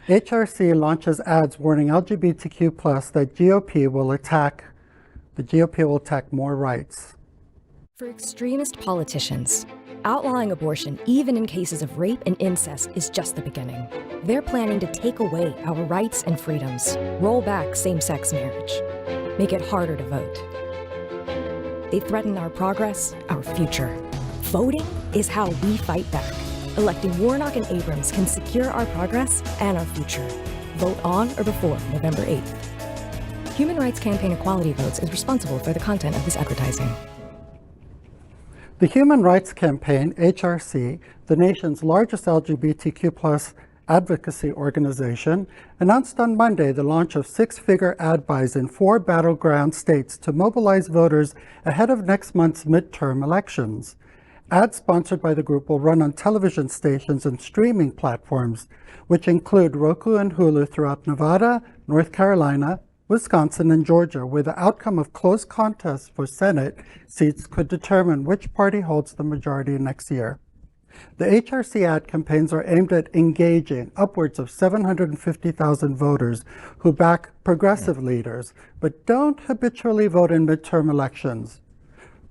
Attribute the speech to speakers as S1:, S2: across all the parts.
S1: HRC launches ads warning LGBTQ+ that the GOP will attack more rights.
S2: For extremist politicians, outlawing abortion, even in cases of rape and incest, is just the beginning. They're planning to take away our rights and freedoms, roll back same-sex marriage, make it harder to vote. They threaten our progress, our future. Voting is how we fight back. Electing Warnock and Abrams can secure our progress and our future. Vote on or before November 8th. Human Rights Campaign Equality Votes is responsible for the content of this advertising.
S1: The Human Rights Campaign, HRC, the nation's largest LGBTQ+ advocacy organization, announced on Monday the launch of six-figure ad buys in 4 battleground states to mobilize voters ahead of next month's midterm elections. Ads sponsored by the group will run on television stations and streaming platforms, which include Roku and Hulu throughout Nevada, North Carolina, Wisconsin, and Georgia, where the outcome of close contests for Senate seats could determine which party holds the majority next year. The HRC ad campaigns are aimed at engaging upwards of 750,000 voters who back progressive leaders, but don't habitually vote in midterm elections.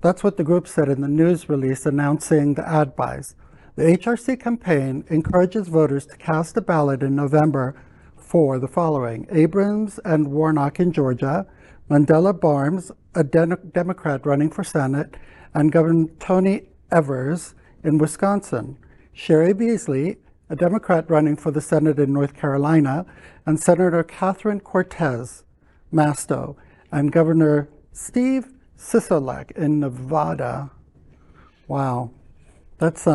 S1: That's what the group said in the news release announcing the ad buys. The HRC campaign encourages voters to cast a ballot in November for the following: Abrams and Warnock in Georgia, Mandela Barnes, a Democrat running for Senate, and Governor Tony Evers in Wisconsin, Sherry Beasley, a Democrat running for the Senate in North Carolina, and Senator Catherine Cortez Masto, and Governor Steve Sisolak in Nevada. Wow, that's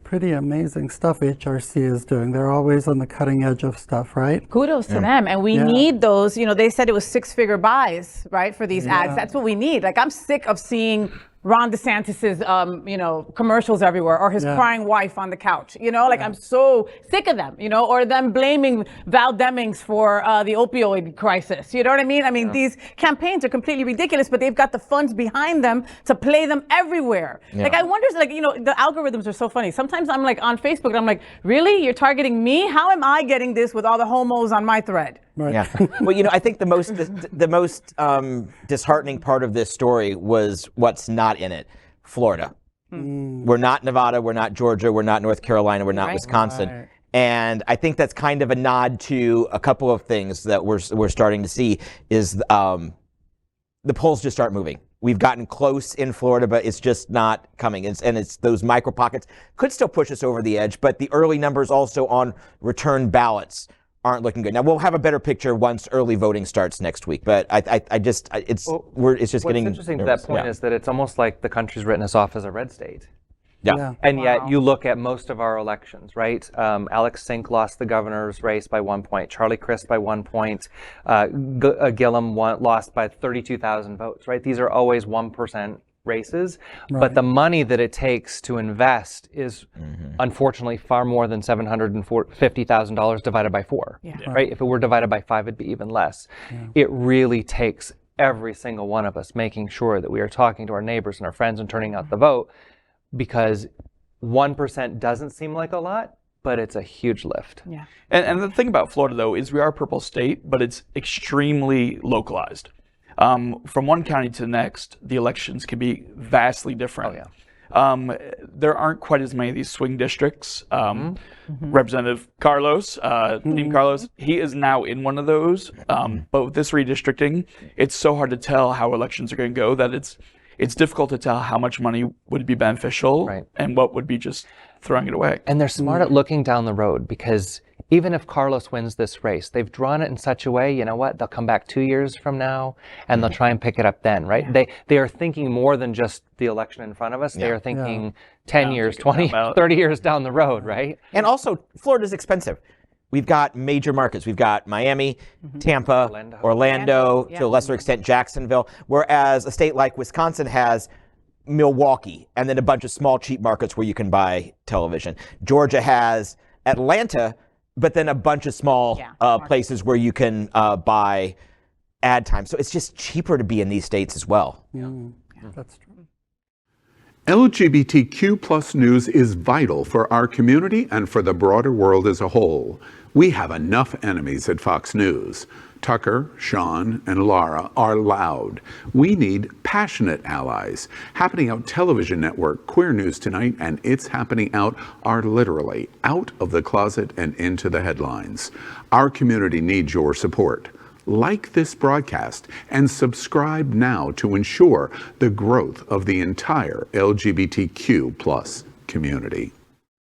S1: pretty amazing stuff HRC is doing. They're always on the cutting edge of stuff, right?
S3: Kudos to them. And we need those, you know, they said it was six-figure buys, right, for these ads. That's what we need. Like, I'm sick of seeing Ron DeSantis's, you know, commercials everywhere, or his crying wife on the couch, you know, like I'm so sick of them, you know, or them blaming Val Demings for the opioid crisis. You know what I mean? I mean, these campaigns are completely ridiculous, but they've got the funds behind them to play them everywhere. Like, I wonder, like, you know, the algorithms are so funny. Sometimes I'm like on Facebook and I'm like, really? You're targeting me? How am I getting this with all the homos on my thread?
S1: Right.
S4: Yeah. Well, you know, I think the most disheartening part of this story was what's not in it. Florida. We're not Nevada. We're not Georgia. We're not North Carolina. We're not Wisconsin. Right. And I think that's kind of a nod to a couple of things that we're starting to see is the polls just start moving. We've gotten close in Florida, but it's just not coming. It's those micro pockets could still push us over the edge, but the early numbers also on return ballots aren't looking good. Now we'll have a better picture once early voting starts next week, but it's just
S5: what's
S4: getting
S5: interesting
S4: nervous.
S5: To that point is that it's almost like the country's written us off as a red state.
S4: Yeah.
S5: And yet you look at most of our elections, right? Alex Sink lost the governor's race by 1 point. Charlie Crist by 1 point. Gillum lost by 32,000 votes, right? These are always 1% races, but the money that it takes to invest is unfortunately far more than $750,000 divided by 4, right? If it were divided by 5, it'd be even less. It really takes every single one of us making sure that we are talking to our neighbors and our friends and turning out the vote, because 1% doesn't seem like a lot, but it's a huge lift.
S6: Yeah. And the thing about Florida, though, is we are a purple state, but it's extremely localized. From one county to the next, the elections can be vastly different. There aren't quite as many of these swing districts. Representative Carlos, Team Carlos, he is now in one of those. But with this redistricting, it's so hard to tell how elections are going to go that it's difficult to tell how much money would be beneficial and what would be just throwing it away.
S5: And they're smart at looking down the road, because even if Carlos wins this race, they've drawn it in such a way, you know what, they'll come back 2 years from now and they'll try and pick it up then, right? They are thinking more than just the election in front of us. They are thinking 10 years, 20, 30 years down the road, right?
S4: And also, Florida's expensive. We've got major markets. We've got Miami, Tampa, Orlando, to a lesser extent, Jacksonville, whereas a state like Wisconsin has Milwaukee and then a bunch of small, cheap markets where you can buy television. Georgia has Atlanta, but then a bunch of small places where you can buy ad time. So it's just cheaper to be in these states as well.
S1: That's true.
S7: LGBTQ plus news is vital for our community and for the broader world as a whole. We have enough enemies at Fox News. Tucker, Sean, and Lara are loud. We need passionate allies. Happening Out Television Network, Queer News Tonight, and It's Happening Out are literally out of the closet and into the headlines. Our community needs your support. Like this broadcast and subscribe now to ensure the growth of the entire LGBTQ plus community.